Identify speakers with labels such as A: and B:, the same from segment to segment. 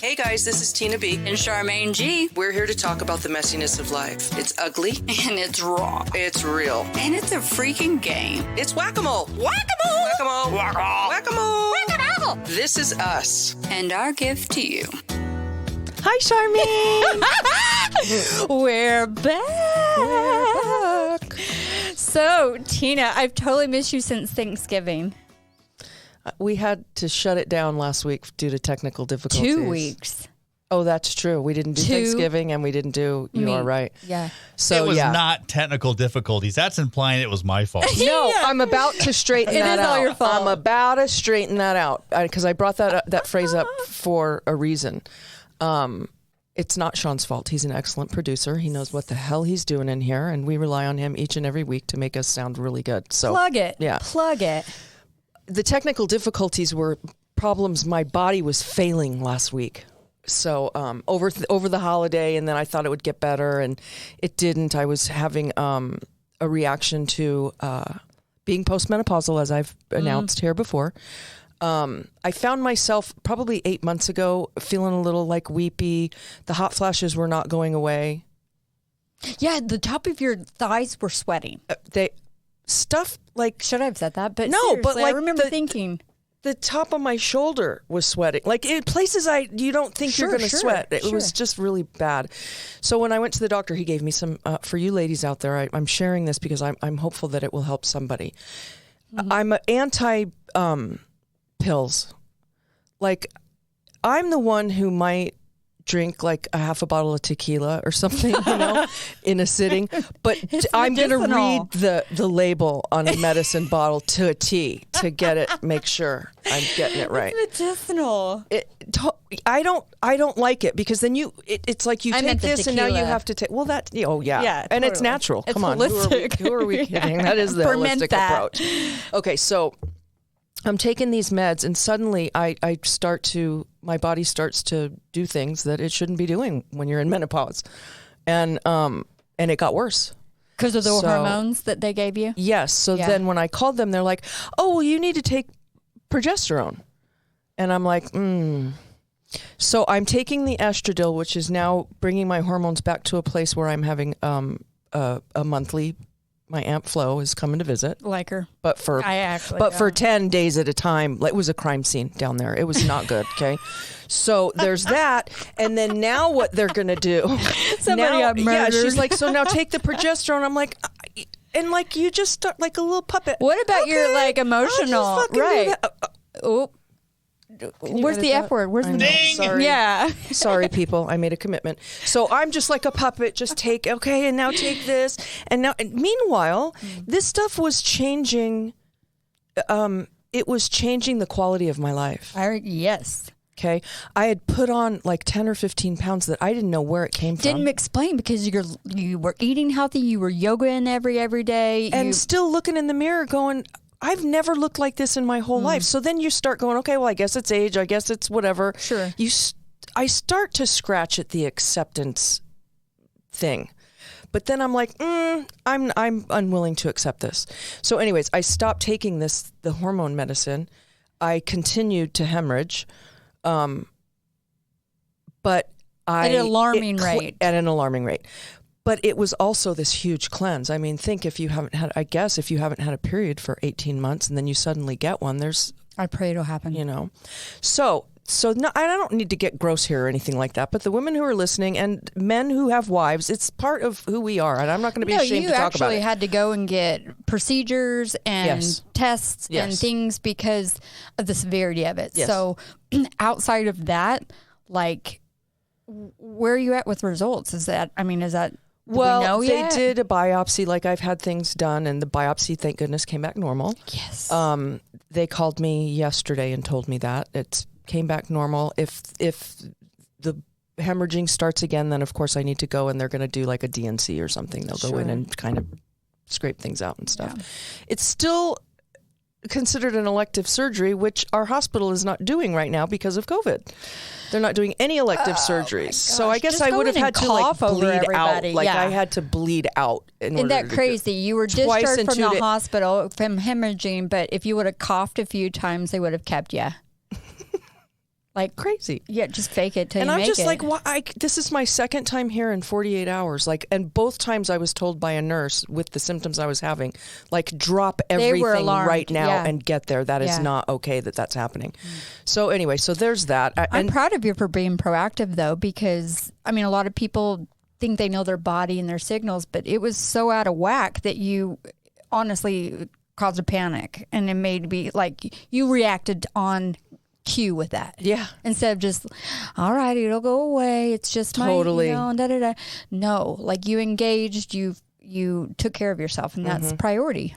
A: Hey guys, this is Tina B.
B: And Charmaine G.
A: We're here to talk about the messiness of life. It's ugly.
B: And it's raw.
A: It's real.
B: And it's a freaking game.
A: It's whack-a-mole.
B: Whack-a-mole!
A: Whack-a-mole.
B: Whack-a-mole!
A: Whack-a-mole.
B: Whack-a-mole!
A: This is us.
B: And our gift to you.
C: Hi, Charmaine.
D: We're back. So, Tina, I've totally missed you since Thanksgiving.
C: We had to shut it down last week due to technical difficulties.
D: 2 weeks.
C: Oh, that's true. We didn't do Thanksgiving and we didn't do, you are right.
D: Yeah.
C: So,
E: it was not technical difficulties. That's implying it was my fault.
C: No, I'm about to straighten that out.
D: It is all your fault.
C: I'm about to straighten that out because I brought that phrase up for a reason. It's not Sean's fault. He's an excellent producer. He knows what the hell he's doing in here, and we rely on him each and every week to make us sound really good. So
D: Plug it.
C: Yeah.
D: Plug it.
C: The technical difficulties were problems my body was failing last week. So over the holiday, and then I thought it would get better, and it didn't. I was having a reaction to being postmenopausal, as I've announced here before. I found myself probably 8 months ago feeling a little like weepy. The hot flashes were not going away.
D: Yeah, the top of your thighs were sweating.
C: Stuff like...
D: Should I have said that? But
C: No, but like
D: I remember thinking...
C: The top of my shoulder was sweating. Like in places you don't think you're going to sweat. It was just really bad. So when I went to the doctor, he gave me some, for you ladies out there, I'm sharing this because I'm hopeful that it will help somebody. Mm-hmm. I'm anti pills. Like I'm the one who might drink like a half a bottle of tequila or something, in a sitting. But I'm going to read the label on a medicine bottle to a T to get it, make sure I'm getting it right.
D: It's medicinal.
C: I don't like it because then it's like you take this and now you have to take, yeah.
D: Yeah,
C: and
D: totally.
C: it's natural.
D: It's
C: Come on.
D: holistic.
C: Who are we kidding? That is the
D: Ferment
C: holistic
D: that.
C: approach. Okay. So I'm taking these meds and suddenly my body starts to do things that it shouldn't be doing when you're in menopause. And it got worse.
D: Because of the hormones that they gave you?
C: Yes. So then when I called them, they're like, oh, well, you need to take progesterone. And I'm like, So I'm taking the estradiol, which is now bringing my hormones back to a place where I'm having a monthly. My Aunt Flo is coming to visit.
D: Like her.
C: But for 10 days at a time. It was a crime scene down there. It was not good, okay? So there's that. And then now what they're going to do.
D: Somebody got murdered.
C: Yeah, she's like, so now take the progesterone. I'm like, and like you just start like a little puppet.
D: What about your like emotional? Right. Oh. Where's the F word? Where's the
E: Ding!
C: Sorry.
D: Yeah.
C: Sorry, people. I made a commitment. So I'm just like a puppet. Just take, okay, and now take this. And now, meanwhile, this stuff was changing. It was changing the quality of my life.
D: Yes.
C: Okay. I had put on like 10 or 15 pounds that I didn't know where it came from.
D: Didn't explain because you were eating healthy. You were yogaing every day.
C: And still looking in the mirror going, I've never looked like this in my whole life. So then you start going, okay, well, I guess it's age. I guess it's whatever.
D: Sure.
C: I start to scratch at the acceptance thing. But then I'm like, I'm unwilling to accept this. So anyways, I stopped taking the hormone medicine. I continued to hemorrhage. But
D: at an alarming rate.
C: At an alarming rate. But it was also this huge cleanse. I mean, think if you haven't had a period for 18 months and then you suddenly get one,
D: I pray it'll happen.
C: So no, I don't need to get gross here or anything like that. But the women who are listening and men who have wives, it's part of who we are. And I'm not going to be ashamed to talk about it.
D: You actually had to go and get procedures and tests and things because of the severity of it.
C: Yes.
D: So outside of that, like, where are you at with results? Is that?
C: Well,
D: they
C: did a biopsy. Like I've had things done, and the biopsy, thank goodness, came back normal.
D: Yes.
C: They called me yesterday and told me that it came back normal. If the hemorrhaging starts again, then of course I need to go, and they're going to do like a DNC or something. They'll go in and kind of scrape things out and stuff. Yeah. It's still considered an elective surgery, which our hospital is not doing right now because of COVID. They're not doing any elective surgeries. So I guess I would have had to like bleed out. Like I had to bleed out.
D: Isn't that crazy? You were discharged from the hospital from hemorrhaging, but if you would have coughed a few times, they would have kept you. Like
C: crazy.
D: Yeah, just fake it till you make it.
C: And I'm just like, why? This is my second time here in 48 hours. Like, and both times I was told by a nurse with the symptoms I was having, like, drop everything right now and get there. That is not okay that's happening. So anyway, so there's that.
D: I'm proud of you for being proactive, though, because, I mean, a lot of people think they know their body and their signals, but it was so out of whack that you honestly caused a panic, and it made me like you reacted on cue with that.
C: Yeah.
D: Instead of just, all right, it'll go away. It's just
C: totally.
D: No, like you engaged, you took care of yourself, and that's priority,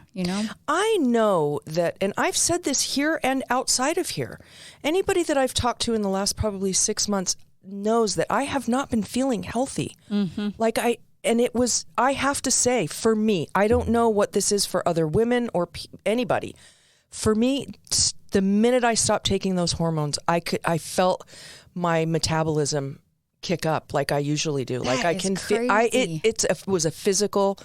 D: I
C: know that, and I've said this here and outside of here. Anybody that I've talked to in the last probably 6 months knows that I have not been feeling healthy. I have to say, for me, I don't know what this is for other women or anybody. For me, the minute I stopped taking those hormones, I felt my metabolism kick up like I usually do. Like I can feel. It was a physical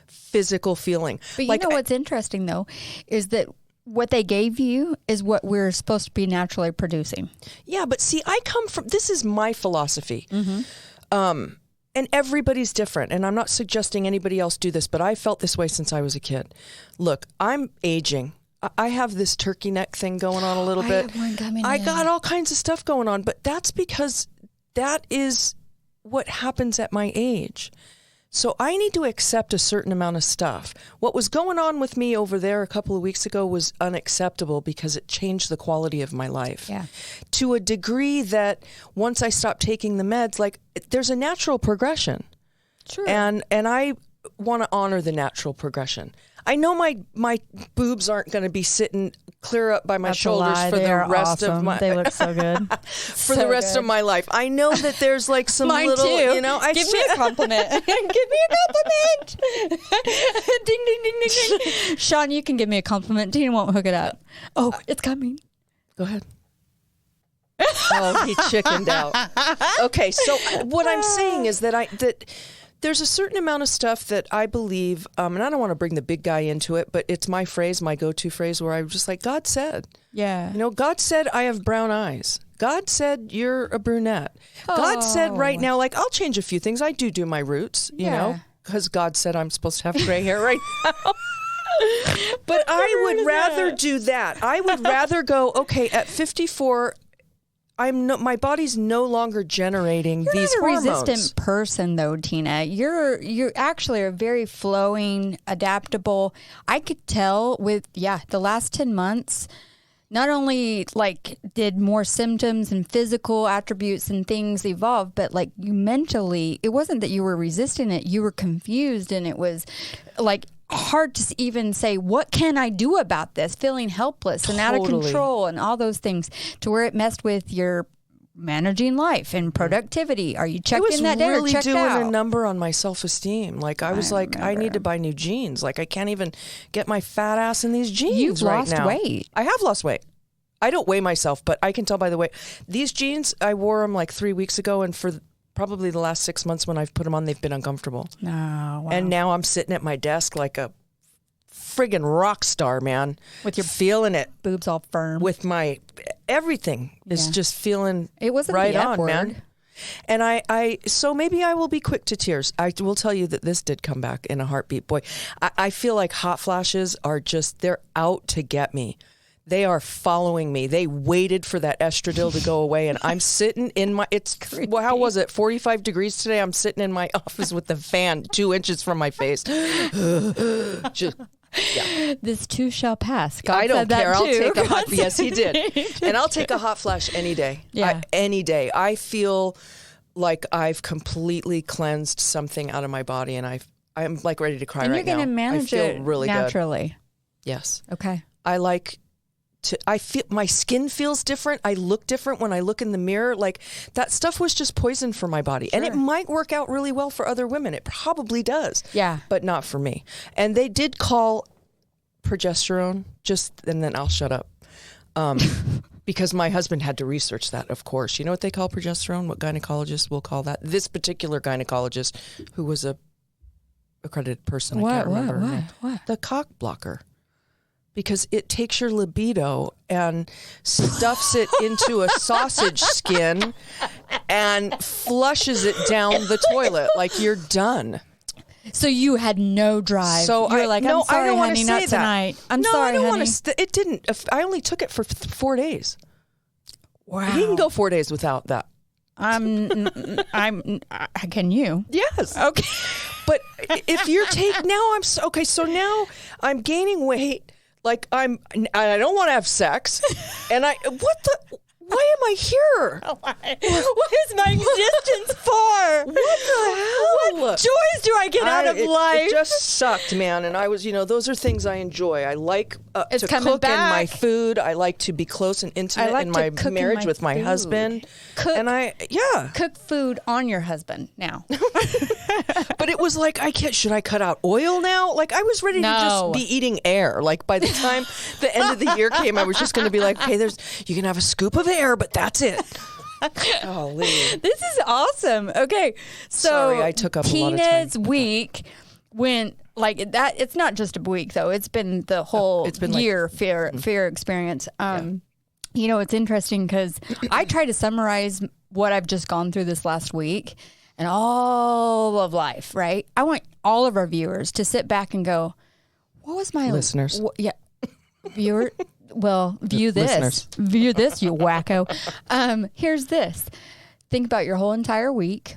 C: feeling.
D: But you know what's interesting though, is that what they gave you is what we're supposed to be naturally producing.
C: Yeah, but see, I come from. This is my philosophy. And everybody's different, and I'm not suggesting anybody else do this, but I felt this way since I was a kid. Look, I'm aging. I have this turkey neck thing going on a little bit. I got all kinds of stuff going on, but that's because that is what happens at my age. So I need to accept a certain amount of stuff. What was going on with me over there a couple of weeks ago was unacceptable because it changed the quality of my life.
D: Yeah.
C: To a degree that once I stopped taking the meds, like there's a natural progression.
D: Sure.
C: And I want to honor the natural progression. I know my boobs aren't going to be sitting clear up by my shoulders for the rest of my.
D: They look so good
C: for the rest of my life. I know that there's like some
D: Mine
C: little,
D: too.
C: Give
D: me a compliment. Give me a compliment. Ding ding ding ding ding. Sean, you can give me a compliment. Tina won't hook it up. Oh, it's coming.
C: Go ahead. Oh, he chickened out. Okay, so what I'm saying is that there's a certain amount of stuff that I believe, and I don't want to bring the big guy into it, but it's my phrase, my go-to phrase, where I'm just like, God said.
D: Yeah.
C: God said I have brown eyes. God said you're a brunette. God said right now, like, I'll change a few things. I do my roots, you know, because God said I'm supposed to have gray hair right now. But I would rather do that. I would rather go, okay, at 54, my body's no longer generating these hormones.
D: You're not a resistant person, though, Tina. You're actually a very flowing, adaptable. I could tell with the last 10 months. Not only like did more symptoms and physical attributes and things evolve, but like you mentally, it wasn't that you were resisting it. You were confused, and it was like hard to even say, what can I do about this? Feeling helpless and out of control and all those things, to where it messed with your managing life and productivity. Are you checked in that day or checked out?
C: It was really doing a number on my self-esteem. Like I was like, I need to buy new jeans. Like I can't even get my fat ass in these jeans.
D: You've lost weight.
C: I have lost weight. I don't weigh myself, but I can tell by the way. These jeans, I wore them like 3 weeks ago, and for probably the last 6 months when I've put them on, they've been uncomfortable.
D: Oh, wow.
C: And now I'm sitting at my desk like a friggin' rock star, man.
D: With your
C: feeling it.
D: Boobs all firm.
C: With my, everything is just feeling
D: it wasn't
C: right
D: the F
C: on,
D: word.
C: man. And so maybe I will be quick to tears. I will tell you that this did come back in a heartbeat. Boy, I feel like hot flashes are they're out to get me. They are following me. They waited for that estradiol to go away, and I'm sitting in my, how was it, 45 degrees today? I'm sitting in my office with the fan 2 inches from my face.
D: This too shall pass. God
C: I don't care. I'll take a hot, yes, he did. And I'll take a hot flash any day.
D: Yeah.
C: Any day. I feel like I've completely cleansed something out of my body, and I'm like ready to cry right now.
D: And you're going to manage it
C: really
D: naturally.
C: Good. Yes.
D: Okay.
C: I feel my skin feels different. I look different when I look in the mirror. Like that stuff was just poison for my body. Sure. And it might work out really well for other women. It probably does.
D: Yeah.
C: But not for me. And they did call progesterone and then I'll shut up. Because my husband had to research that, of course. You know what they call progesterone? What gynecologist will call that? This particular gynecologist, who was a accredited person. I can't remember.
D: What?
C: The cock blocker. because it takes your libido and stuffs it into a sausage skin and flushes it down the toilet like you're done.
D: So you had no drive.
C: So
D: you're like, I'm sorry,
C: I don't
D: honey, not
C: say that.
D: tonight. I'm
C: no,
D: sorry,
C: I don't
D: honey.
C: want to. It didn't. I only took it for 4 days.
D: Wow.
C: He can go 4 days without that.
D: Can you?
C: Yes.
D: Okay.
C: But if you're so now I'm gaining weight. Like I don't want to have sex, and why am I here?
D: What is my existence for?
C: What the hell?
D: What joys do I get out of life?
C: It just sucked, man. And I was, those are things I enjoy. I like
D: It's
C: to
D: coming
C: cook and my
D: back.
C: food. I like to be close and intimate
D: like
C: in
D: to
C: my
D: cook in
C: marriage
D: my
C: with my
D: food.
C: husband.
D: Cook.
C: And
D: Cook food on your husband now.
C: But it was like, should I cut out oil now? Like I was ready to just be eating air. Like by the time the end of the year came, I was just going to be like, okay, you can have a scoop of air, but that's it. Golly.
D: This is awesome. Okay. So
C: Sorry, I took up a lot of time.
D: Tina's week went like that. It's not just a week though. It's been the whole year fear experience. It's interesting because I try to summarize what I've just gone through this last week and all of life, right? I want all of our viewers to sit back and go, what was my
C: listeners?
D: Viewer. Well, view this.
C: Listeners.
D: View this, you wacko. Here's this. Think about your whole entire week,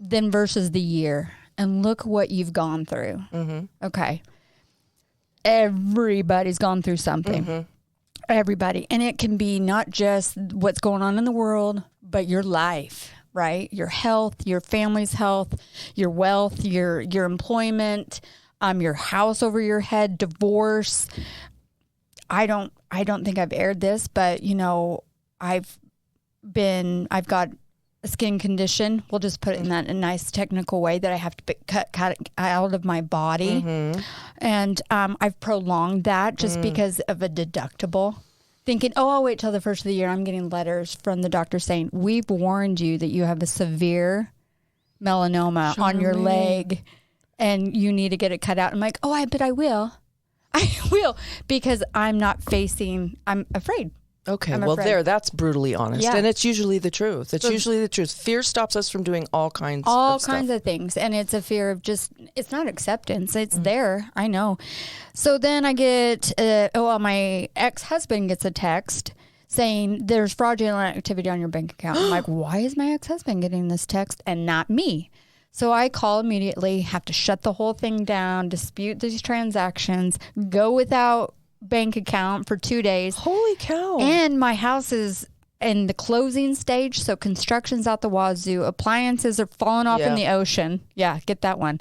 D: then versus the year, and look what you've gone through. Mm-hmm. Okay. Everybody's gone through something. Mm-hmm. Everybody. And it can be not just what's going on in the world, but your life, right? Your health, your family's health, your wealth, your employment, your house over your head, divorce. I don't think I've aired this, but I've got a skin condition. We'll just put it in that a nice technical way that I have to cut out of my body. Mm-hmm. And I've prolonged that just because of a deductible. Thinking, I'll wait till the first of the year. I'm getting letters from the doctor saying, we've warned you that you have a severe melanoma on your leg and you need to get it cut out. I'm like, but I will. I will, because I'm afraid.
C: Okay, that's brutally honest. Yeah. And it's usually the truth. It's usually the truth. Fear stops us from doing all kinds of
D: things. And it's a fear of it's not acceptance. It's there. I know. So then I get, my ex-husband gets a text saying there's fraudulent activity on your bank account. I'm like, why is my ex-husband getting this text and not me? So I call immediately, have to shut the whole thing down, dispute these transactions, go without bank account for 2 days.
C: Holy cow.
D: And my house is in the closing stage, so construction's out the wazoo. Appliances are falling off in the ocean. Yeah, get that one.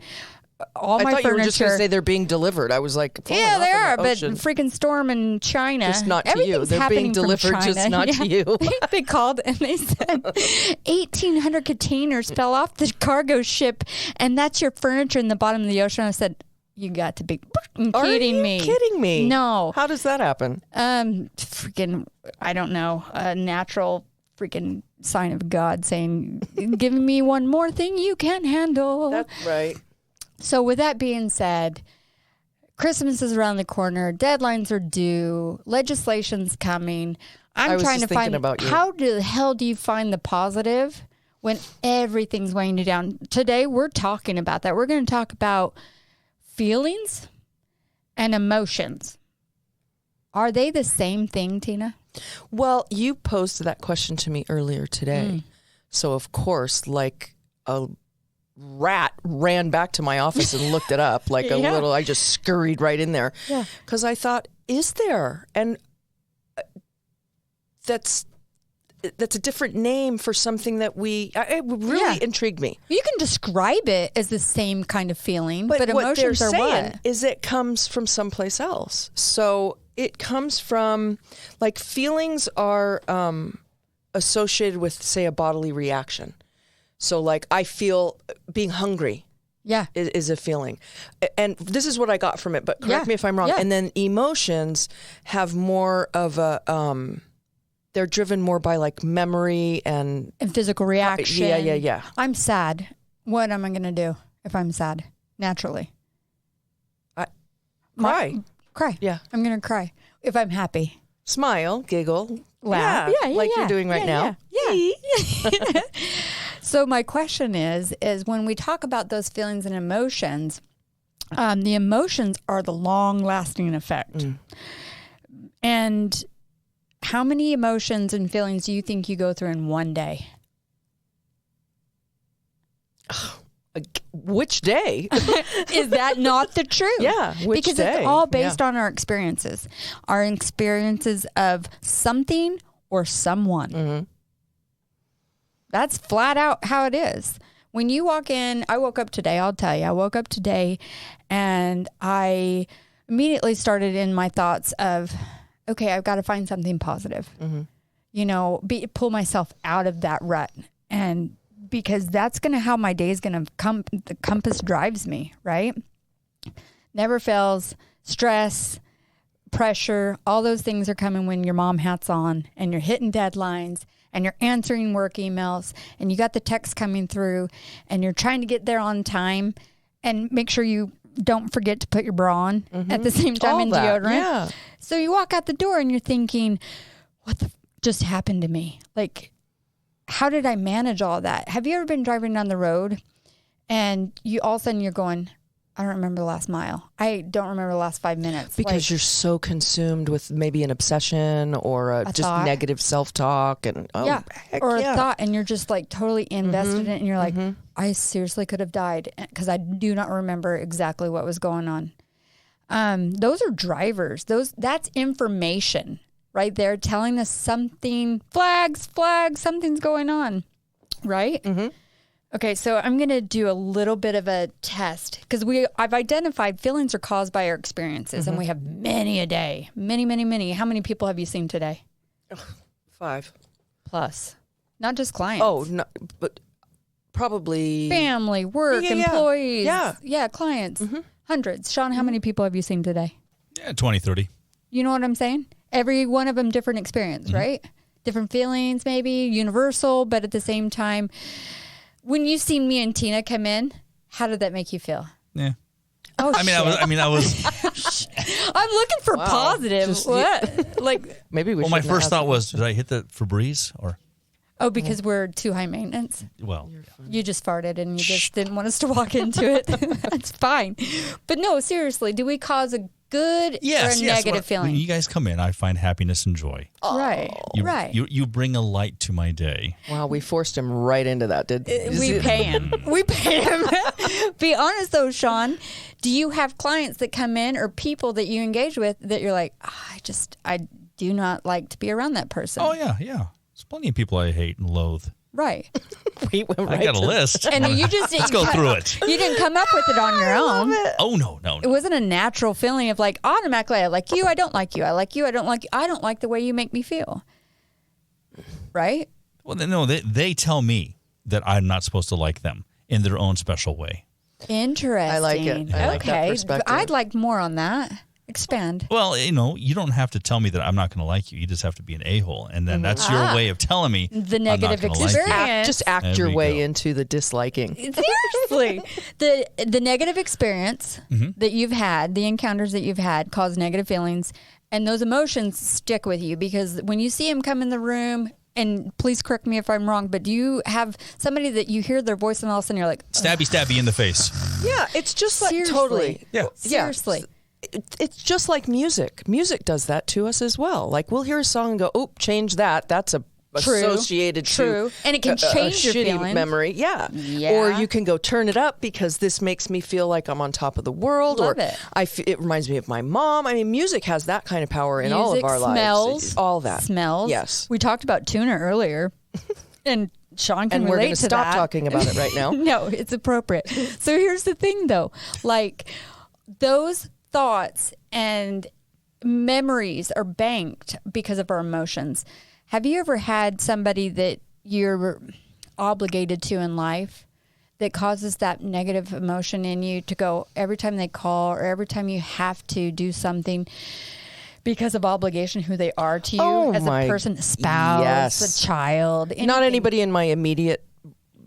D: All my
C: furniture. You were just going to say they're being delivered. I was like,
D: yeah, they are, but freaking storm in China.
C: Just not to you. They're being delivered, just not to you.
D: They called and they said 1,800 containers fell off the cargo ship, and that's your furniture in the bottom of the ocean. I said, you got to be kidding me.
C: Kidding me?
D: No.
C: How does that happen?
D: I don't know. A natural freaking sign of God saying, giving me one more thing you can't handle.
C: That's right.
D: So with that being said, Christmas is around the corner. Deadlines are due. Legislation's coming. I'm trying to find how the hell do you find the positive when everything's weighing you down? Today, we're talking about that. We're going to talk about feelings and emotions. Are they the same thing, Tina?
C: Well, you posed that question to me earlier today. So, of course, like a rat ran back to my office and looked it up like I just scurried right in there because I thought, is there? And that's a different name for something that it really intrigued me.
D: You can describe it as the same kind of feeling, but
C: what
D: emotions
C: they're
D: are
C: saying
D: what?
C: Is it comes from someplace else. So it comes from, like, feelings are associated with, say, a bodily reaction. So, like, I feel being hungry.
D: Yeah.
C: Is a feeling. And this is what I got from it, but correct me if I'm wrong. Yeah. And then emotions have more of a, they're driven more by, like, memory and
D: physical reaction.
C: Yeah.
D: I'm sad. What am I going to do if I'm sad? Naturally.
C: Cry.
D: Cry.
C: Yeah.
D: I'm going to cry if I'm happy.
C: Smile, giggle,
D: Laugh.
C: Yeah, like you're doing right now.
D: Yeah. So my question is when we talk about those feelings and emotions, the emotions are the long-lasting effect. And how many emotions and feelings do you think you go through in one day?
C: Which day?
D: Is that not the truth?
C: Yeah, which
D: because
C: day?
D: It's all based on our experiences of something or someone. That's flat out how it is. When you walk in, I woke up today, I'll tell you, I woke up today and I immediately started in my thoughts of, okay, I've got to find something positive. You know, pull myself out of that rut. And because that's going to how my day is going to come. The compass drives me, right? Never fails. Stress, pressure, all those things are coming when your mom hat's on and you're hitting deadlines and you're answering work emails and you got the text coming through and you're trying to get there on time and make sure you don't forget to put your bra on at the same time in deodorant.
C: Yeah.
D: So you walk out the door and you're thinking, what the just happened to me? Like, how did I manage all that? Have you ever been driving down the road and you all of a sudden you're going, I don't remember the last mile. I don't remember the last 5 minutes.
C: Because you're so consumed with maybe an obsession or a just
D: thought.
C: negative self-talk and
D: a thought, and you're just like totally invested in it, and you're like, I seriously could have died because I do not remember exactly what was going on. Those are drivers. That's information right there telling us something. Flags, something's going on, right? Okay, so I'm going to do a little bit of a test because I've identified feelings are caused by our experiences, and we have many a day. Many. How many people have you seen today?
C: 5
D: Plus. Not just clients.
C: Oh, no, but probably
D: family, work,
C: Yeah.
D: employees.
C: Yeah.
D: Yeah, clients. Hundreds. Sean, how many people have you seen today?
E: Yeah, 20, 30.
D: You know what I'm saying? Every one of them different experience, right? Different feelings, maybe universal, but at the same time, when you see me and Tina come in, how did that make you feel?
E: Yeah.
D: Oh,
E: I was.
D: I'm looking for positive.
C: Just-
D: What? Like,
C: maybe we.
E: Well, my
C: shouldn't
E: first
C: have
E: thought was, did I hit the Febreze or?
D: oh, because we're too high maintenance.
E: Well,
D: You just farted and you just didn't want us to walk into it. That's fine. But no, seriously, do we cause a good or a negative feeling?
E: When you guys come in, I find happiness and joy.
D: Right. Right.
E: You bring a light to my day.
C: Wow, we forced him right into that.
D: We pay him. Be honest though, Sean. Do you have clients that come in or people that you engage with that you're like, I do not like to be around that person?
E: Oh yeah. There's plenty of people I hate and loathe.
D: Right.
C: We went right
E: I got a
C: to-
E: list.
D: And you just
E: Let's go through it.
D: You didn't come up with it on your own.
E: Oh no.
D: It wasn't a natural feeling of like automatically I like you, I don't like you, I like you, I don't like you. I don't like the way you make me feel. Right?
E: Well, no, they tell me that I'm not supposed to like them in their own special way.
D: Interesting.
C: I like it. I like that
D: okay.
C: perspective.
D: I'd like more on that. Expand.
E: Well, you don't have to tell me that I'm not going to like you. You just have to be an a-hole, and then that's your way of telling me
D: The negative
E: I'm not gonna like you.
D: experience.
C: Just act
E: There
C: your
E: we
C: way
E: go.
C: into the disliking.
D: Seriously. The negative experience that you've had, the encounters that you've had cause negative feelings, and those emotions stick with you because when you see him come in the room, and please correct me if I'm wrong, but do you have somebody that you hear their voice and all of a sudden you're like,
E: Stabby in the face.
C: Yeah, it's just like
D: Seriously.
C: totally.
E: Yeah.
D: seriously.
C: It's just like music. Music does that to us as well. Like we'll hear a song and go, "Oop, change that." That's associated
D: True.
C: to
D: And it can change your
C: shitty
D: feelings.
C: memory. Yeah.
D: Yeah.
C: Or you can go turn it up because this makes me feel like I'm on top of the world.
D: Love
C: or
D: it.
C: it reminds me of my mom. I mean, music has that kind of power in all of
D: Music,
C: our
D: smells,
C: lives. All that.
D: Smells.
C: Yes.
D: We talked about tuna earlier. And Sean can
C: And we're
D: relate
C: going
D: to
C: to stop
D: that.
C: talking about it right now.
D: No, it's appropriate. So here's the thing though, like those thoughts and memories are banked because of our emotions. Have you ever had somebody that you're obligated to in life that causes that negative emotion in you to go every time they call or every time you have to do something because of obligation, who they are to you as a person, a spouse,
C: yes.
D: a child?
C: Not
D: anything.
C: anybody in my immediate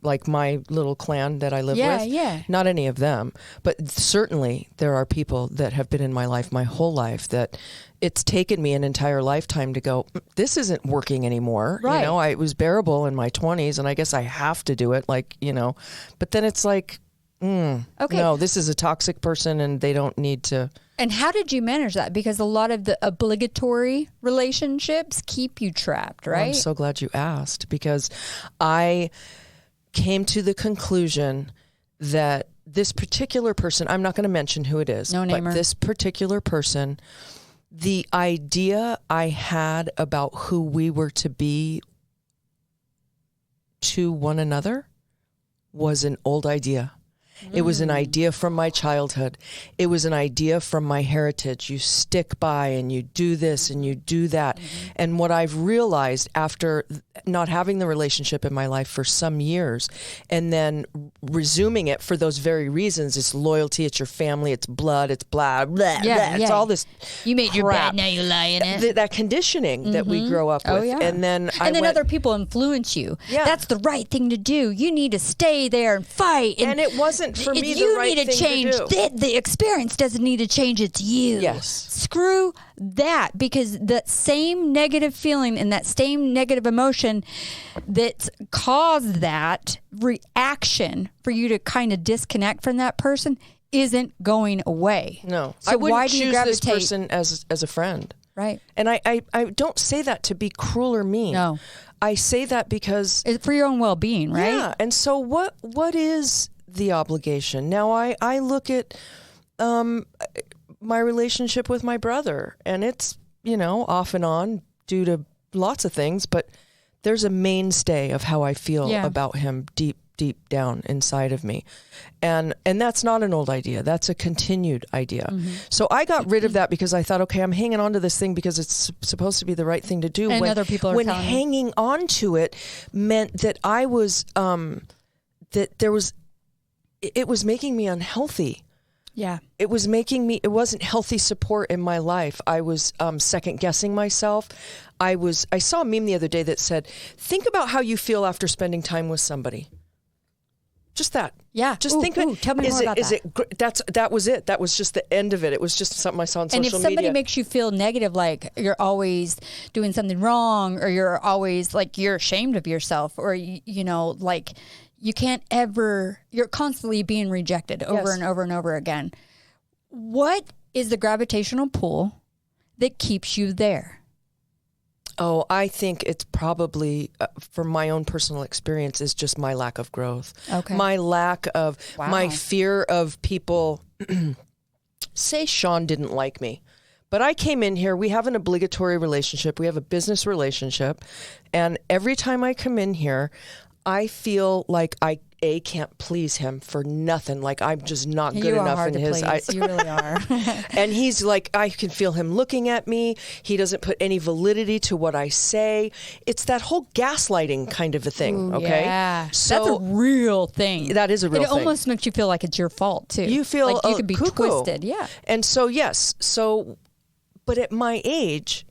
C: like my little clan that I live
D: Yeah,
C: with.
D: yeah.
C: Not any of them, but certainly there are people that have been in my life my whole life that it's taken me an entire lifetime to go, this isn't working anymore.
D: Right.
C: You know, it was bearable in my 20s and I guess I have to do it, like, you know, but then it's like,
D: Okay.
C: no, this is a toxic person and they don't need to.
D: And how did you manage that? Because a lot of the obligatory relationships keep you trapped, right?
C: I'm so glad you asked, because I came to the conclusion that this particular person, I'm not going to mention who it is,
D: No namer.
C: but this particular person, the idea I had about who we were to be to one another was an old idea. It was an idea from my childhood. It was an idea from my heritage. You stick by and you do this and you do that. And what I've realized after not having the relationship in my life for some years and then resuming it for those very reasons, it's loyalty, it's your family, it's blood, it's blah, blah,
D: Yeah,
C: blah. It's all this
D: You made your
C: crap.
D: bed, now you lie in it.
C: That conditioning that we grow up with.
D: Oh, yeah.
C: And then
D: other people influence you.
C: Yeah.
D: That's the right thing to do. You need to stay there and fight.
C: And it wasn't for me the
D: you
C: right
D: need to
C: thing
D: change.
C: to do.
D: The experience doesn't need to change. It's you.
C: Yes.
D: Screw that, because that same negative feeling and that same negative emotion that's caused that reaction for you to kind of disconnect from that person isn't going away.
C: No.
D: So
C: I wouldn't
D: why do you
C: choose this
D: gravitate?
C: person as a friend.
D: Right.
C: And I don't say that to be cruel or mean.
D: No.
C: I say that because
D: It's for your own well-being, right?
C: yeah. And so what is the obligation? Now I look at my relationship with my brother, and it's, you know, off and on due to lots of things, but there's a mainstay of how I feel about him deep down inside of me. And that's not an old idea. That's a continued idea. So I got rid of that because I thought, okay, I'm hanging on to this thing because it's supposed to be the right thing to do.
D: And other people are
C: when
D: telling you.
C: hanging on to it meant that I was, it was making me unhealthy.
D: Yeah.
C: It wasn't healthy support in my life. I was second guessing myself. I saw a meme the other day that said, think about how you feel after spending time with somebody. Just that.
D: Yeah.
C: Just think of it.
D: Tell me more about that.
C: That was it. That was just the end of it. It was just something I saw on social
D: And
C: media.
D: if somebody makes you feel negative, like you're always doing something wrong, or you're always like you're ashamed of yourself, or you know, like you can't ever, you're constantly being rejected over
C: Yes.
D: and over and over again. What is the gravitational pull that keeps you there?
C: Oh, I think it's probably, from my own personal experience, is just my lack of growth.
D: Okay.
C: My lack of,
D: Wow.
C: my fear of people, say Sean didn't like me. But I came in here, we have an obligatory relationship, we have a business relationship, and every time I come in here, I feel like I can't please him for nothing. Like I'm just not good
D: You are
C: enough
D: hard
C: in
D: to
C: his
D: please. You really are.
C: And he's like, I can feel him looking at me. He doesn't put any validity to what I say. It's that whole gaslighting kind of a thing.
D: Ooh,
C: okay.
D: Yeah.
C: So
D: that's a real thing.
C: that is a real
D: It
C: thing.
D: almost makes you feel like it's your fault too.
C: You feel
D: like you could be
C: cuckoo.
D: twisted. Yeah.
C: And so, yes. So, but at my age,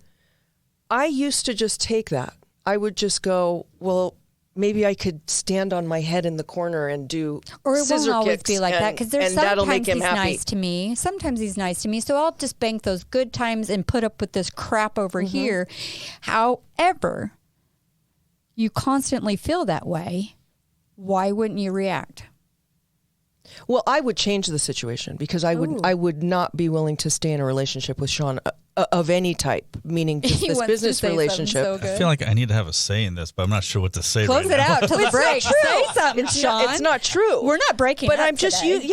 C: I used to just take that. I would just go, well, maybe I could stand on my head in the corner and do
D: Or it
C: scissor
D: won't always
C: kicks
D: be like that, because there's
C: and that'll
D: sometimes
C: make him
D: he's
C: happy.
D: nice to me. Sometimes he's nice to me. So I'll just bank those good times and put up with this crap over
C: Mm-hmm.
D: here. However, you constantly feel that way. Why wouldn't you react?
C: Well, I would change the situation because I would not be willing to stay in a relationship with Sean of any type, meaning just
D: He
C: this
D: wants to
C: business
D: say something
C: relationship.
D: so
E: I
D: good.
E: feel like I need to have a say in this, but I'm not sure what to say
D: Close
E: right
D: it
E: now.
D: out till the break. Say something, Sean.
C: It's not true.
D: We're not breaking
C: But
D: up
C: I'm just
D: today.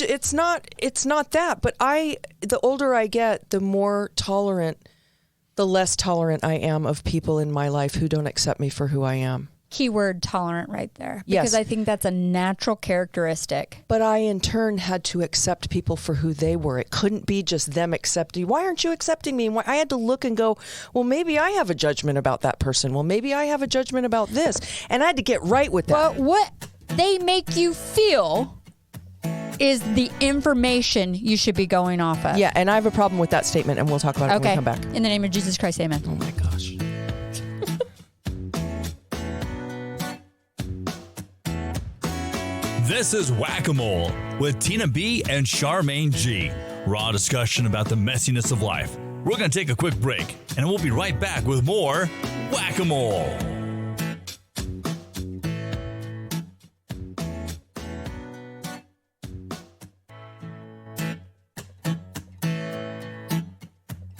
C: it's not that. But the older I get, the less tolerant I am of people in my life who don't accept me for who I am.
D: Keyword tolerant right there.
C: Yes.
D: Because I think that's a natural characteristic.
C: But I, in turn, had to accept people for who they were. It couldn't be just them accepting. Why aren't you accepting me? I had to look and go, well, maybe I have a judgment about that person. Well, maybe I have a judgment about this. And I had to get right with that.
D: Well, what they make you feel is the information you should be going off of.
C: Yeah, and I have a problem with that statement, and we'll talk about it when we
D: Okay.
C: come back.
D: In the name of Jesus Christ, amen.
C: Oh, my gosh.
E: This is Whack-A-Mole with Tina B and Charmaine G. Raw discussion about the messiness of life. We're going to take a quick break, and we'll be right back with more Whack-A-Mole.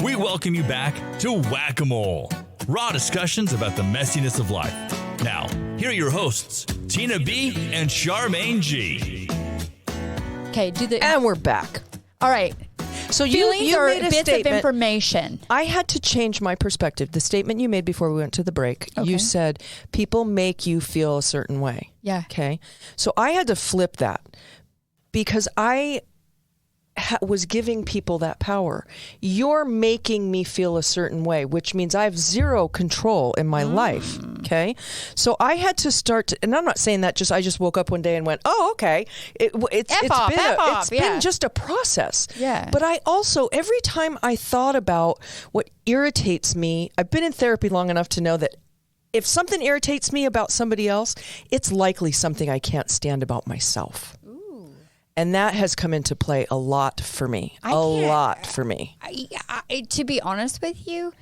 E: We welcome you back to Whack-A-Mole. Raw discussions about the messiness of life. Now, here are your hosts, Tina B and Charmaine G.
D: Okay,
C: And we're back.
D: All right.
C: So
D: Feelings
C: you
D: are
C: made a
D: bits
C: statement.
D: of information.
C: I had to change my perspective. The statement you made before we went to the break, you said people make you feel a certain way.
D: Yeah.
C: Okay. So I had to flip that because I was giving people that power. You're making me feel a certain way, which means I have zero control in my life. Okay. So I had to start to, and I'm not saying that I just woke up one day and went, oh, okay. It's been just a process.
D: Yeah.
C: But I also, every time I thought about what irritates me, I've been in therapy long enough to know that if something irritates me about somebody else, it's likely something I can't stand about myself. And that has come into play a lot for me. To
D: be honest with you,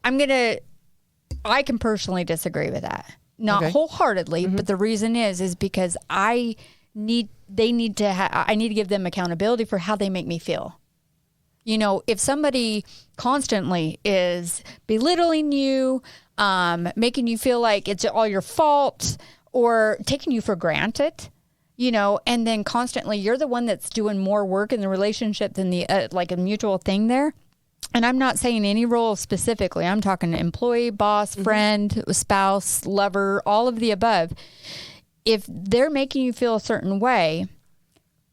D: I can personally disagree with that. Not wholeheartedly, but the reason is because I need to give them accountability for how they make me feel. You know, if somebody constantly is belittling you, making you feel like it's all your fault or taking you for granted, you know, and then constantly you're the one that's doing more work in the relationship than the like a mutual thing there. And I'm not saying any role specifically. I'm talking employee, boss, friend, spouse, lover, all of the above. If they're making you feel a certain way,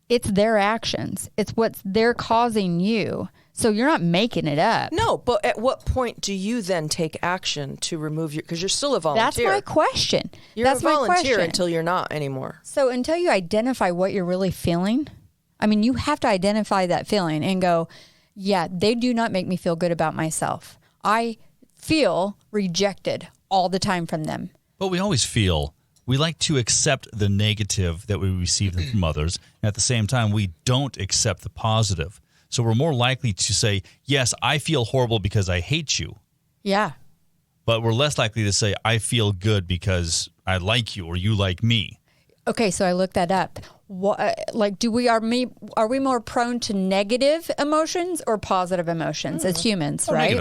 D: it's their actions. It's what they're causing you. So you're not making it up.
C: No, but at what point do you then take action to remove because you're still a volunteer.
D: That's my question.
C: You're a volunteer until you're not anymore.
D: So until you identify what you're really feeling, I mean, you have to identify that feeling and go, yeah, they do not make me feel good about myself. I feel rejected all the time from them.
E: But we always feel we like to accept the negative that we receive from others. And at the same time, we don't accept the positive. So we're more likely to say, yes, I feel horrible because I hate you.
D: Yeah.
E: But we're less likely to say, I feel good because I like you or you like me.
D: Okay, so I looked that up. What, are we more prone to negative emotions or positive emotions as humans, right?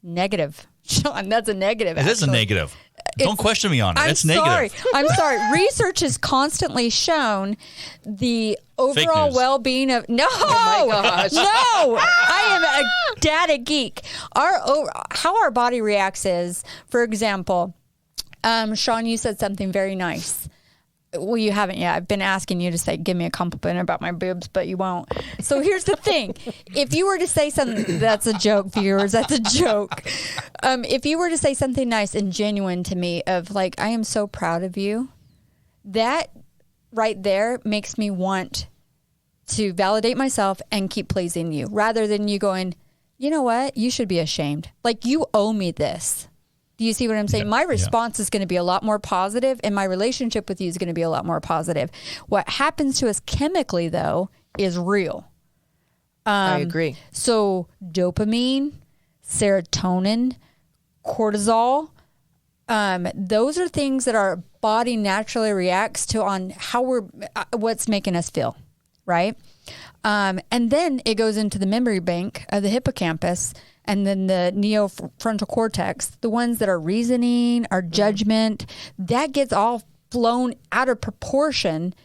D: Negative. Sean, that's a negative.
E: It is a negative. Don't question me on it. It's negative.
D: I'm sorry. Research has constantly shown the overall well-being of... No! Oh my gosh. No! I am a data geek. How our body reacts is, for example, Sean, you said something very nice. Well, you haven't yet. I've been asking you to give me a compliment about my boobs, but you won't. So here's the thing. If you were to say something, that's a joke, viewers. That's a joke. If you were to say something nice and genuine to me of like, I am so proud of you, that right there makes me want to validate myself and keep pleasing you rather than you going, you know what? You should be ashamed. Like, you owe me this. Do you see what I'm saying? My response is going to be a lot more positive, and my relationship with you is going to be a lot more positive. What happens to us chemically, though, is real.
C: I agree.
D: So dopamine, serotonin, cortisol, those are things that our body naturally reacts to on how what's making us feel, right? And then it goes into the memory bank of the hippocampus, and then the neofrontal cortex, the ones that are reasoning, our judgment, that gets all blown out of proportion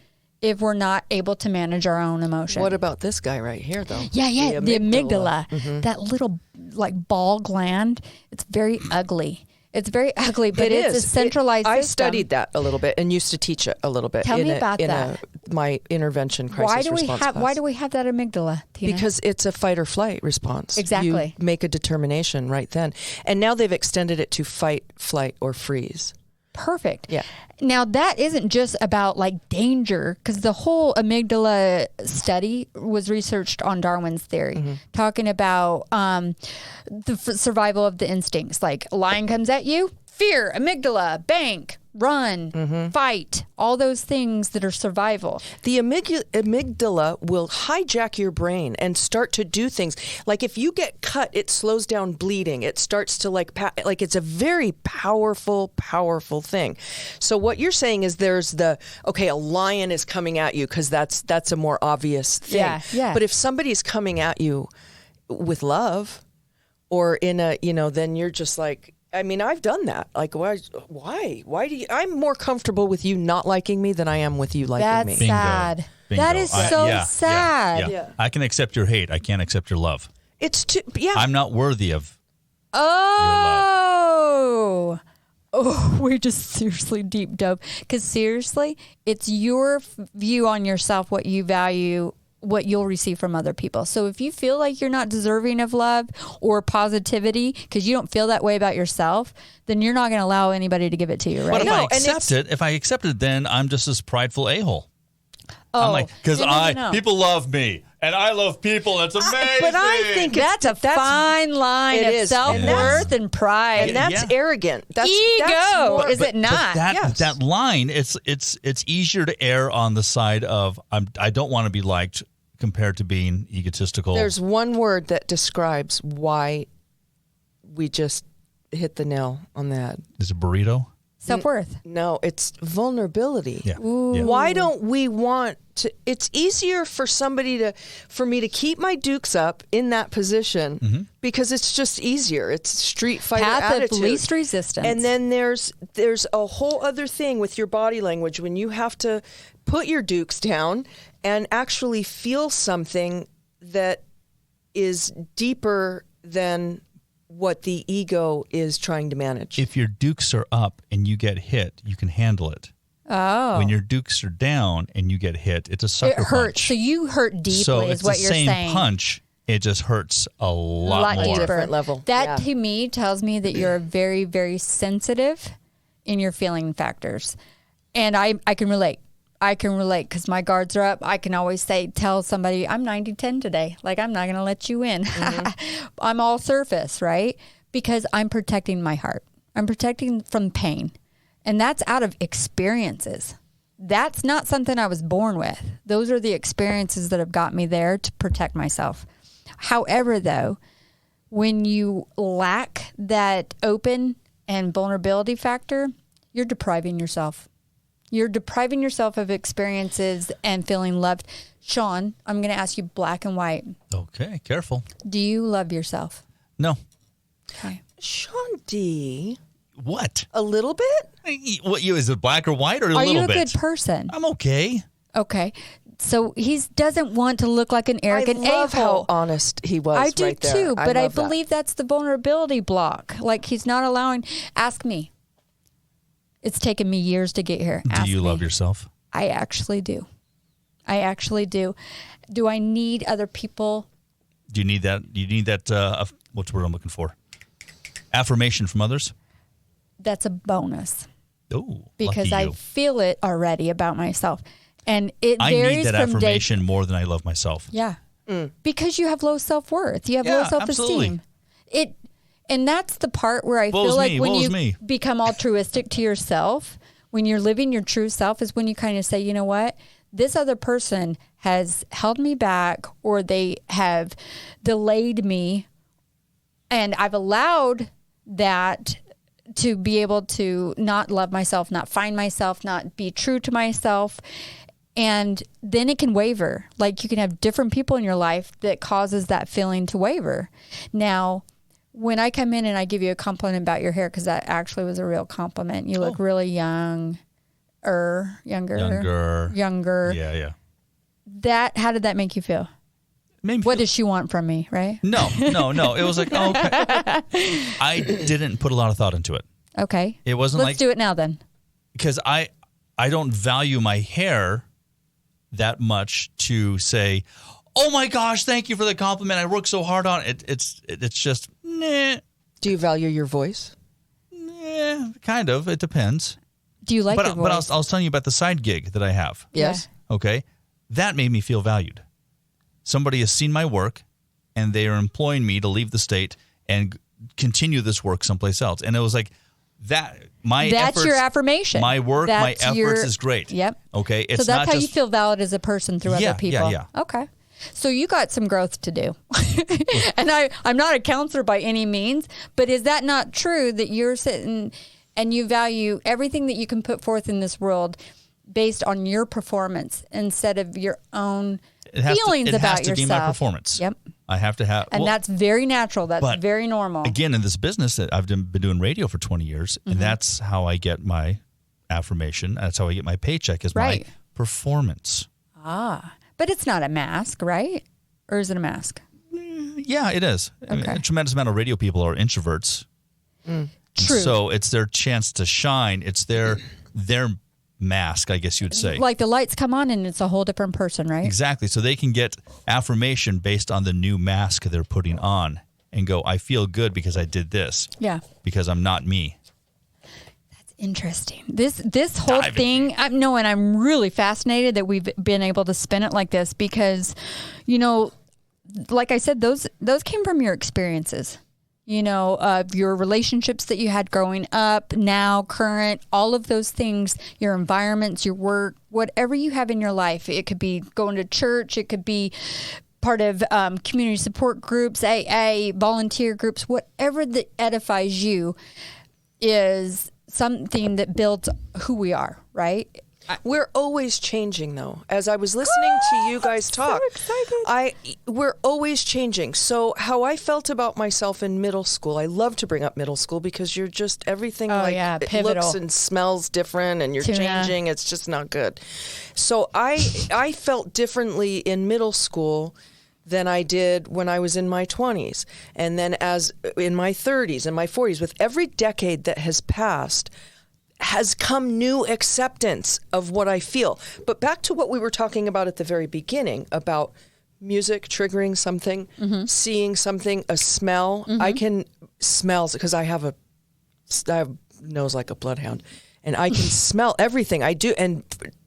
D: if we're not able to manage our own emotion.
C: What about this guy right here, though?
D: Yeah, the amygdala. That little like ball gland, it's very ugly. It's very ugly, but it's a centralized system.
C: I studied that a little bit and used to teach it a little bit.
D: Tell me about that.
C: My intervention crisis response class.
D: Why do we have that amygdala, Tina?
C: Because it's a fight or flight response.
D: Exactly.
C: You make a determination right then. And now they've extended it to fight, flight, or freeze.
D: Perfect.
C: Yeah.
D: Now, that isn't just about like danger, because the whole amygdala study was researched on Darwin's theory, talking about the survival of the instincts. Like, a lion comes at you, fear, amygdala, bank, run, fight, all those things that are survival.
C: The amygdala will hijack your brain and start to do things. Like if you get cut, it slows down bleeding. It starts to like it's a very powerful thing. So what you're saying is there's a lion is coming at you because that's a more obvious thing.
D: Yeah.
C: But if somebody's coming at you with love or in a, then you're just like, I mean, I've done that. Like, why do you? I'm more comfortable with you not liking me than I am with you liking me.
D: That's sad.
E: Bingo.
D: That is so sad.
E: Yeah. I can accept your hate. I can't accept your love.
C: It's too, yeah.
E: I'm not worthy of
D: Oh, we just seriously deep dove. Because seriously, it's your view on yourself, what you value, what you'll receive from other people. So if you feel like you're not deserving of love or positivity because you don't feel that way about yourself, then you're not going to allow anybody to give it to you, right?
E: But if I accept it, then I'm just this prideful a-hole.
D: Oh,
E: I'm like, because
D: no.
E: people love me and I love people. That's amazing.
C: But I think
D: that's a fine line
C: it
D: of
C: is.
D: self-worth and pride.
C: And that's arrogant. That's
D: ego,
C: more,
D: is it not?
E: That line, it's easier to err on the side of I don't want to be liked compared to being egotistical.
C: There's one word that describes why we just hit the nail on the head.
E: Is it burrito?
D: Self-worth.
C: No, it's vulnerability.
E: Yeah.
C: Why don't we want to? It's easier for me to keep my dukes up in that position because it's just easier. It's street fighter attitude.
D: Path of least resistance.
C: And then there's a whole other thing with your body language when you have to put your dukes down and actually feel something that is deeper than what the ego is trying to manage.
E: If your dukes are up and you get hit, you can handle it.
D: Oh.
E: When your dukes are down and you get hit, it's a sucker punch.
D: It hurts. So you hurt deeply is what you're saying.
E: So it's the same punch. It just hurts a lot more.
C: Different level.
D: That to me tells me that you're very, very sensitive in your feeling factors. And I can relate. I can relate because my guards are up. I can always tell somebody, I'm 90-10 today. Like, I'm not going to let you in. I'm all surface, right? Because I'm protecting my heart. I'm protecting from pain. And that's out of experiences. That's not something I was born with. Those are the experiences that have got me there to protect myself. However, though, when you lack that open and vulnerability factor, you're depriving yourself. You're depriving yourself of experiences and feeling loved. Sean, I'm going to ask you black and white.
E: Okay, careful.
D: Do you love yourself?
E: No.
D: Okay.
C: Sean D.
E: What?
C: A little bit?
E: What is it, black or white or a
D: Are
E: little
D: you
E: bit?
D: a good person?
E: I'm okay.
D: Okay. So he doesn't want to look like an arrogant
C: I love
D: a-hole.
C: how honest he was.
D: I do
C: right there.
D: too, but I
C: love that.
D: believe that's the vulnerability block. Like he's not allowing. Ask me. It's taken me years to get here.
E: Do you love yourself?
D: I actually do. I actually do. Do I need other people?
E: Do you need that? Do you need that? What's the word I'm looking for? Affirmation from others?
D: That's a bonus.
E: Oh,
D: because
E: lucky
D: I
E: you.
D: feel it already about myself. And it
E: I
D: varies
E: need that
D: from
E: affirmation more than I love myself.
D: Yeah. Because you have low self-worth. You have low self-esteem.
E: Absolutely.
D: And that's the part where I
E: Woe's
D: feel like
E: me,
D: when
E: woe's
D: you
E: me.
D: become altruistic to yourself, when you're living your true self is when you kind of say, you know what? This other person has held me back or they have delayed me. And I've allowed that to be able to not love myself, not find myself, not be true to myself. And then it can waver. Like you can have different people in your life that causes that feeling to waver. Now, when I come in and I give you a compliment about your hair, because that actually was a real compliment. You look really younger.
E: Younger.
D: Yeah. How did that make you feel? What does she want from me, right?
E: No. It was like, oh, okay. I didn't put a lot of thought into it.
D: Okay.
E: It wasn't
D: Let's do it now then.
E: Because I don't value my hair that much to say, oh my gosh, thank you for the compliment. I worked so hard on it. It's just, nah.
C: Do you value your voice?
E: Nah, kind of. It depends.
D: Do you like your voice?
E: But I was telling you about the side gig that I have.
C: Yes.
E: Okay. That made me feel valued. Somebody has seen my work and they are employing me to leave the state and continue this work someplace else. And it was like, my
D: That's
E: efforts,
D: your affirmation.
E: My work,
D: That's
E: my efforts is great.
D: Yep.
E: Okay. It's
D: so that's
E: not
D: how
E: just,
D: you feel valid as a person through other people.
E: Yeah.
D: Okay. So you got some growth to do. And I'm not a counselor by any means, but is that not true that you're sitting and you value everything that you can put forth in this world based on your performance instead of your own feelings about yourself?
E: It has to be my performance.
D: Yep.
E: I have to have.
D: And that's very natural. That's very normal.
E: Again, in this business, I've been doing radio for 20 years, and that's how I get my affirmation. That's how I get my paycheck is my performance.
D: But it's not a mask, right? Or is it a mask?
E: Yeah, it is. I mean, a tremendous amount of radio people are introverts.
D: True.
E: So it's their chance to shine. It's their mask, I guess you'd say.
D: Like the lights come on and it's a whole different person, right?
E: Exactly. So they can get affirmation based on the new mask they're putting on and go, I feel good because I did this. Yeah. Because I'm not me.
D: Interesting. This whole thing, and I'm really fascinated that we've been able to spin it like this because, like I said, those came from your experiences, your relationships that you had growing up, now, current, all of those things, your environments, your work, whatever you have in your life. It could be going to church. It could be part of community support groups, AA, volunteer groups, whatever that edifies you is something that builds who we are, right?
C: We're always changing, though. As I was listening to you guys talk, we're always changing. So how I felt about myself in middle school, I love to bring up middle school because you're just everything it looks and smells different, and you're changing. It's just not good. So I felt differently in middle school than I did when I was in my 20s. And then as in my 30s and my 40s, with every decade that has passed, has come new acceptance of what I feel. But back to what we were talking about at the very beginning about music triggering something, seeing something, a smell. I can smell, because I have a nose like a bloodhound, and I can smell everything I do. And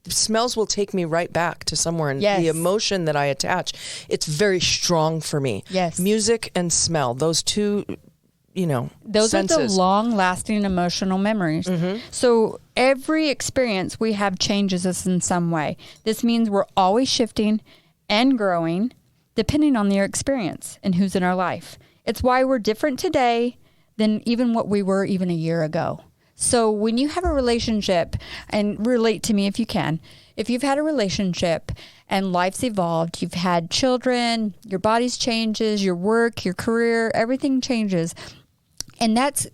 C: smells will take me right back to somewhere, and the emotion that I attach, it's very strong for me. Yes. Music and smell, those two,
D: those
C: senses.
D: are the long-lasting emotional memories. So every experience we have changes us in some way. This means we're always shifting and growing depending on their experience and who's in our life. It's why we're different today than even what we were even a year ago. So when you have a relationship, and relate to me if you can, if you've had a relationship and life's evolved, you've had children, your body's changes, your work, your career, everything changes. And that's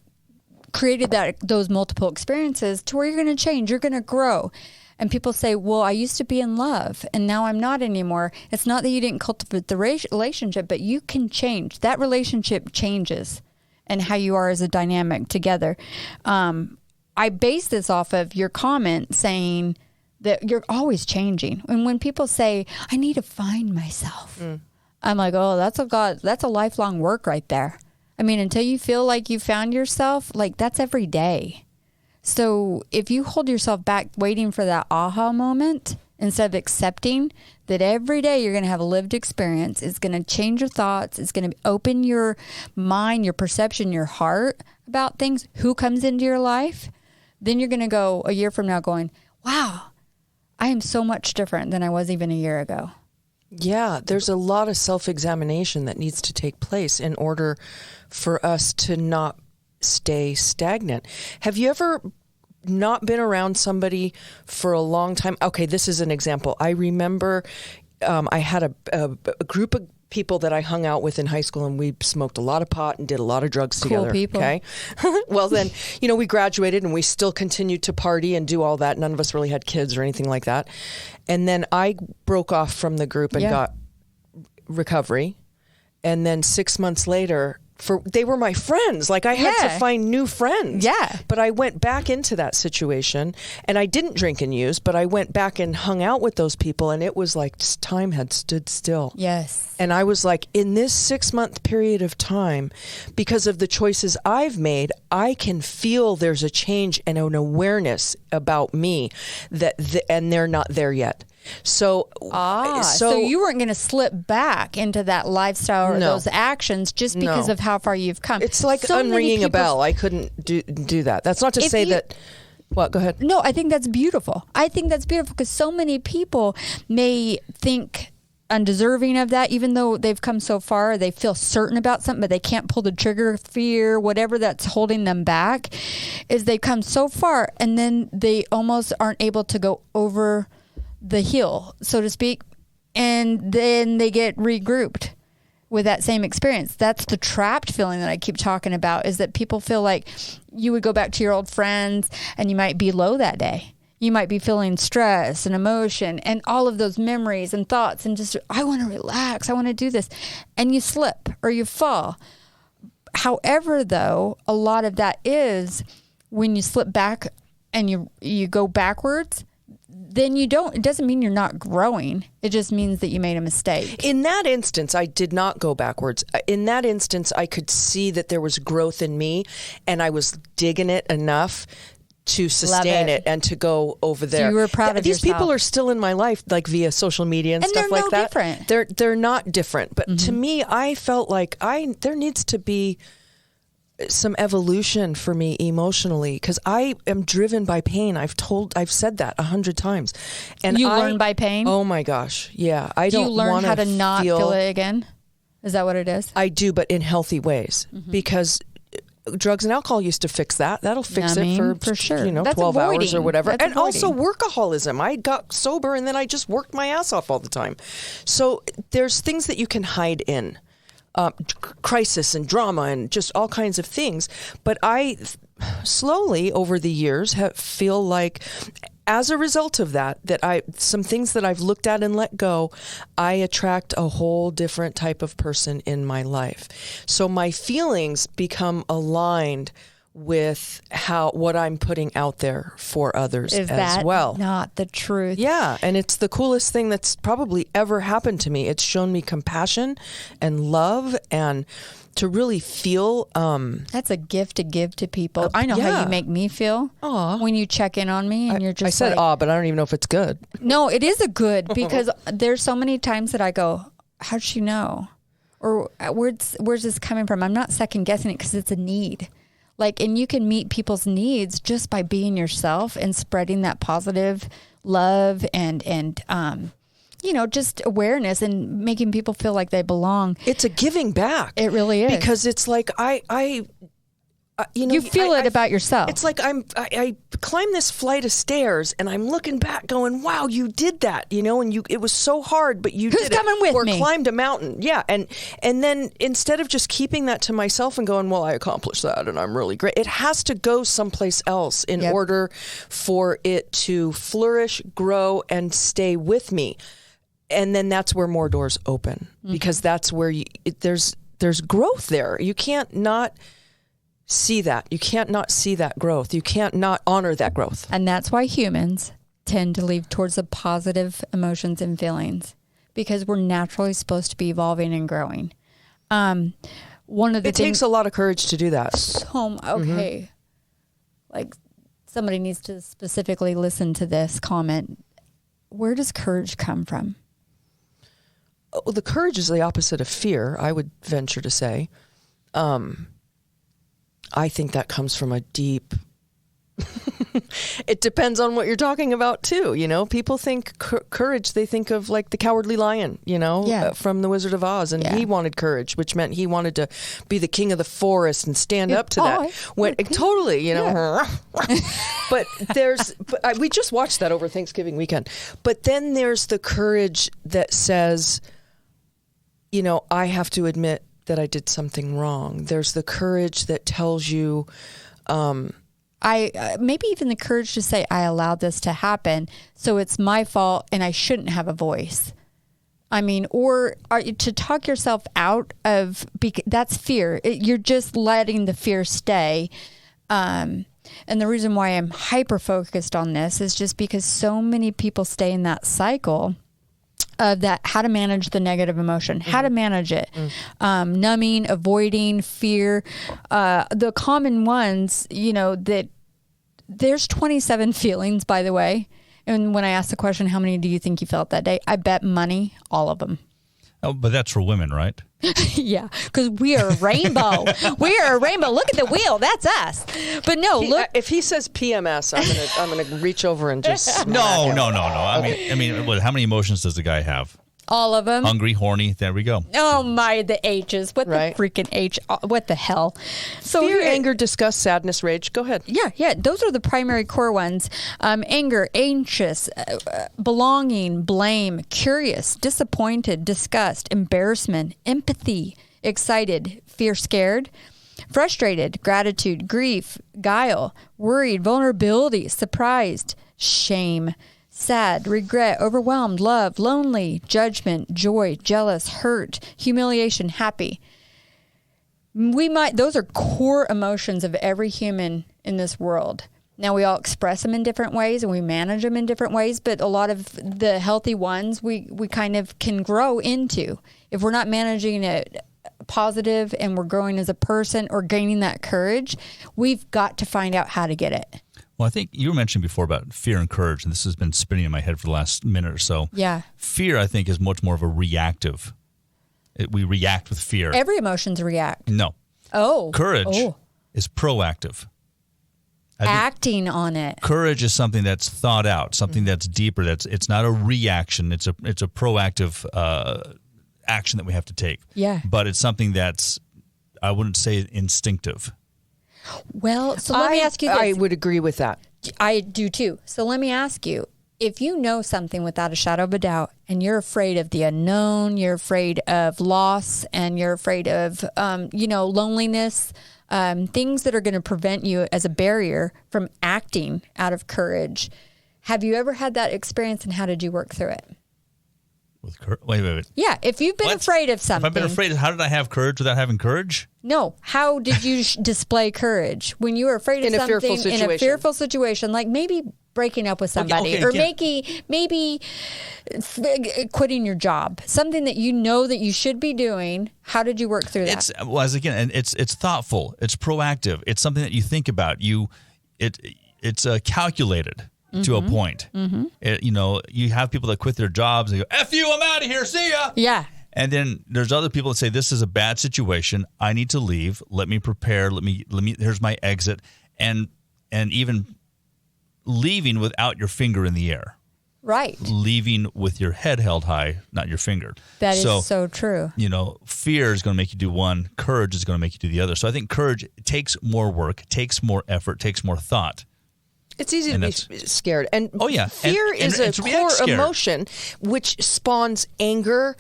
D: created those multiple experiences to where you're going to change, you're going to grow. And people say, well, I used to be in love and now I'm not anymore. It's not that you didn't cultivate the relationship, but you can change. That relationship changes. And how you are as a dynamic together. I base this off of your comment saying that you're always changing. And when people say, I need to find myself, I'm like, oh, that's a lifelong work right there. I mean, until you feel like you found yourself, like that's every day. So if you hold yourself back waiting for that aha moment, instead of accepting that every day you're going to have a lived experience, it's going to change your thoughts, it's going to open your mind, your perception, your heart about things, who comes into your life, then you're going to go a year from now going, wow, I am so much different than I was even a year ago.
C: Yeah, there's a lot of self-examination that needs to take place in order for us to not stay stagnant. Have you ever not been around somebody for a long time? Okay, this is an example. I remember I had a group of people that I hung out with in high school, and we smoked a lot of pot and did a lot of drugs together.
D: People.
C: Okay. Well, then, we graduated and we still continued to party and do all that. None of us really had kids or anything like that. And then I broke off from the group and got recovery. And then 6 months later, they were my friends. Like I had to find new friends.
D: Yeah.
C: But I went back into that situation, and I didn't drink and use, but I went back and hung out with those people, and it was like time had stood still.
D: Yes.
C: And I was like, in this 6 month period of time, because of the choices I've made, I can feel there's a change and an awareness about me and they're not there yet. So,
D: so you weren't going to slip back into that lifestyle or those actions just because of how far you've come.
C: It's like unringing a bell. I couldn't do that. That's not to say that. What? Go ahead.
D: No, I think that's beautiful. I think that's beautiful because so many people may think undeserving of that, even though they've come so far. They feel certain about something, but they can't pull the trigger, fear, whatever that's holding them back, is they've come so far and then they almost aren't able to go over the hill, so to speak, and then they get regrouped with that same experience. That's the trapped feeling that I keep talking about, is that people feel like you would go back to your old friends and you might be low that day. You might be feeling stress and emotion and all of those memories and thoughts and just, I want to relax, I want to do this. And you slip or you fall. However, though, a lot of that is when you slip back and you go backwards, then it doesn't mean you're not growing. It just means that you made a mistake.
C: In that instance, I did not go backwards. In that instance, I could see that there was growth in me and I was digging it enough to sustain it and to go over there.
D: So you were proud of
C: these
D: yourself.
C: people are still in my life, like via social media and stuff like that.
D: Different.
C: They're not different. But to me, I felt like there needs to be some evolution for me emotionally, because I am driven by pain. I've said that 100 times. And
D: you learn by pain?
C: Oh my gosh. Yeah.
D: Do you learn how to not feel it again? Is that what it is?
C: I do, but in healthy ways, because drugs and alcohol used to fix that. That'll fix it for sure. 12 hours or whatever. And also workaholism. I got sober and then I just worked my ass off all the time. So there's things that you can hide in. Crisis and drama and just all kinds of things. But I slowly over the years feel like, as a result of that some things that I've looked at and let go, I attract a whole different type of person in my life. So my feelings become aligned with what I'm putting out there for others as well.
D: Is that not the truth?
C: Yeah, and it's the coolest thing that's probably ever happened to me. It's shown me compassion and love and to really feel...
D: that's a gift to give to people. I know how you make me feel when you check in on me and you're just
C: I said but I don't even know if it's good.
D: No, it is a good, because there's so many times that I go, how'd she know? Or where's this coming from? I'm not second guessing it because it's a need. And you can meet people's needs just by being yourself and spreading that positive love and just awareness and making people feel like they belong.
C: It's a giving back.
D: It really is.
C: Because it's like
D: you feel it about yourself.
C: It's like I climb this flight of stairs and I'm looking back going, wow, you did that, and it was so hard, but you
D: Who's
C: did
D: coming
C: it.
D: with
C: or
D: me?
C: Climbed a mountain. Yeah. And then instead of just keeping that to myself and going, well, I accomplished that and I'm really great. It has to go someplace else in order for it to flourish, grow, and stay with me. And then that's where more doors open, because that's where there's growth there. You can't not see that. You can't not see that growth. You can't not honor that growth.
D: And that's why humans tend to leave towards the positive emotions and feelings, because we're naturally supposed to be evolving and growing.
C: It takes a lot of courage to do that.
D: Somebody needs to specifically listen to this comment. Where does courage come from?
C: Well, the courage is the opposite of fear, I would venture to say. I think that comes from a deep... It depends on what you're talking about, too. People think courage, they think of like the Cowardly Lion, from The Wizard of Oz. And he wanted courage, which meant he wanted to be the king of the forest and stand up to that. Totally, But we just watched that over Thanksgiving weekend. But then there's the courage that says, I have to admit that I did something wrong. There's the courage that tells you...
D: maybe even the courage to say, I allowed this to happen, so it's my fault and I shouldn't have a voice. Or to talk yourself out of... That's fear. You're just letting the fear stay. And the reason why I'm hyper-focused on this is just because so many people stay in that cycle of that, how to manage the negative emotion, how to manage it, numbing, avoiding, fear, the common ones, that there's 27 feelings, by the way, And when I asked the question, how many do you think you felt that day? I bet money, all of them.
E: Oh, but that's for women, right?
D: Yeah, because we are a rainbow. We are a rainbow. Look at the wheel. That's us. But no, look.
C: If he says PMS, I'm gonna reach over and just
E: No. I mean, how many emotions does the guy have?
D: All of them.
E: Hungry, horny. There we go.
D: Oh my, the H's. What
C: Right.
D: the freaking H? What the hell? So
C: fear,
D: here-
C: anger, disgust, sadness, rage. Go ahead.
D: Yeah. Those are the primary core ones. Anger, anxious, belonging, blame, curious, disappointed, disgust, embarrassment, empathy, excited, fear, scared, frustrated, gratitude, grief, guile, worried, vulnerability, surprised, shame, sad, regret, overwhelmed, love, lonely, judgment, joy, jealous, hurt, humiliation, happy. Those are core emotions of every human in this world. Now, we all express them in different ways and we manage them in different ways, but a lot of the healthy ones we kind of can grow into. If we're not managing it positive and we're growing as a person or gaining that courage, we've got to find out how to get it.
E: Well, I think you were mentioning before about fear and courage, and this has been spinning in my head for the last minute or so.
D: Yeah.
E: Fear, I think, is much more of a reactive. We react with fear.
D: Every emotion's react.
E: No.
D: Oh.
E: Courage is proactive.
D: Acting on it.
E: Courage is something that's thought out, something that's deeper. It's not a reaction. It's a proactive action that we have to take.
D: Yeah.
E: But it's something that's, I wouldn't say instinctive.
D: Well, so let me ask you this.
C: I would agree with that.
D: I do too. So let me ask you, if you know something without a shadow of a doubt and you're afraid of the unknown, you're afraid of loss, and you're afraid of, loneliness, things that are going to prevent you as a barrier from acting out of courage, have you ever had that experience and how did you work through it?
E: With courage? Wait.
D: Yeah, if you've been afraid of something.
E: If I've been afraid, how did I have courage without having courage?
D: No. How did you display courage when you were afraid of something in a fearful situation, like maybe breaking up with somebody or maybe quitting your job, something that you know that you should be doing? How did you work through that?
E: It's thoughtful. It's proactive. It's something that you think about. It's calculated. To a point. You have people that quit their jobs. They go, F you, I'm out of here. See ya.
D: Yeah.
E: And then there's other people that say, this is a bad situation. I need to leave. Let me prepare. Let me, here's my exit. And even leaving without your finger in the air.
D: Right.
E: Leaving with your head held high, not your finger.
D: That is so true.
E: Fear is going to make you do one. Courage is going to make you do the other. So I think courage takes more work, takes more effort, takes more thought.
C: It's easy to be scared. And fear is a core emotion which spawns anger,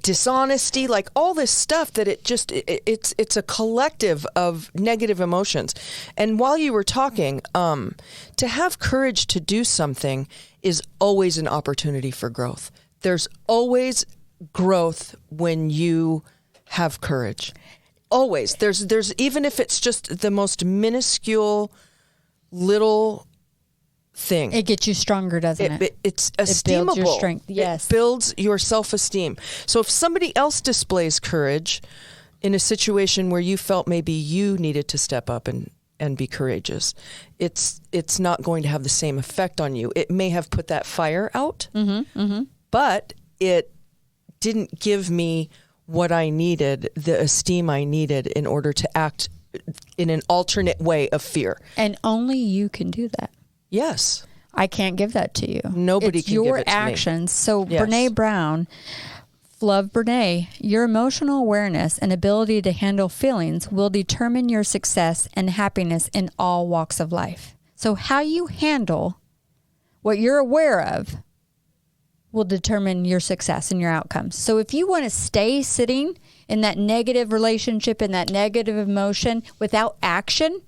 C: dishonesty, like all this stuff that it's a collective of negative emotions. And while you were talking, to have courage to do something is always an opportunity for growth. There's always growth when you have courage. Always. There's even if it's just the most minuscule little thing.
D: It gets you stronger, doesn't it?
C: It's esteemable.
D: It builds your strength. Yes.
C: It builds your self-esteem. So if somebody else displays courage in a situation where you felt maybe you needed to step up and be courageous, it's not going to have the same effect on you. It may have put that fire out, but it didn't give me what I needed, the esteem I needed in order to act in an alternate way of fear.
D: And only you can do that.
C: Yes.
D: I can't give that to you.
C: Nobody
D: it's
C: can
D: your
C: give it to
D: actions.
C: me.
D: So
C: Yes.
D: Brene Brown, love Brene, your emotional awareness and ability to handle feelings will determine your success and happiness in all walks of life. So how you handle what you're aware of will determine your success and your outcomes. So if you want to stay sitting in that negative relationship and that negative emotion without action,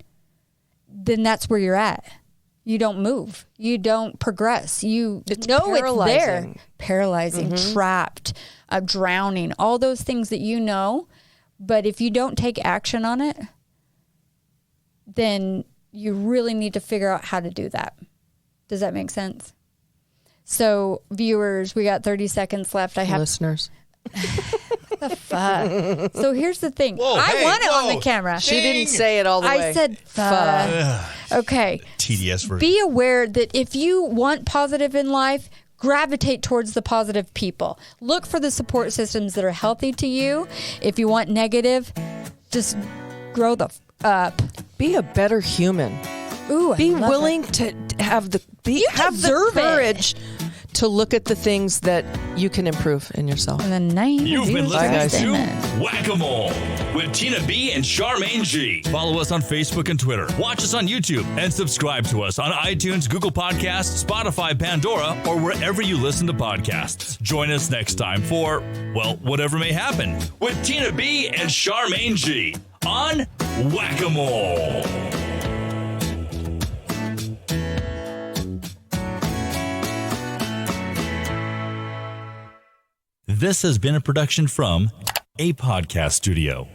D: then that's where you're at. You don't move. You don't progress. It's there. Paralyzing, trapped, drowning, all those things that you know. But if you don't take action on it, then you really need to figure out how to do that. Does that make sense? So, viewers, we got 30 seconds left.
C: Listeners.
D: What the fuck? So here's the thing. I want it on the camera.
C: She didn't say it all the way.
D: I said fuck. Okay.
E: TDS version.
D: Be aware that if you want positive in life, gravitate towards the positive people. Look for the support systems that are healthy to you. If you want negative, just grow the up.
C: Be a better human.
D: Ooh,
C: Be willing to have the courage to look at the things that you can improve in yourself.
D: In the name of
E: You've been
D: Jesus
E: listening
D: Christ,
E: to
D: amen.
E: Whack-A-Mole with Tina B and Charmaine G. Follow us on Facebook and Twitter. Watch us on YouTube and subscribe to us on iTunes, Google Podcasts, Spotify, Pandora, or wherever you listen to podcasts. Join us next time for, well, whatever may happen with Tina B and Charmaine G on Whack-A-Mole. This has been a production from a podcast studio.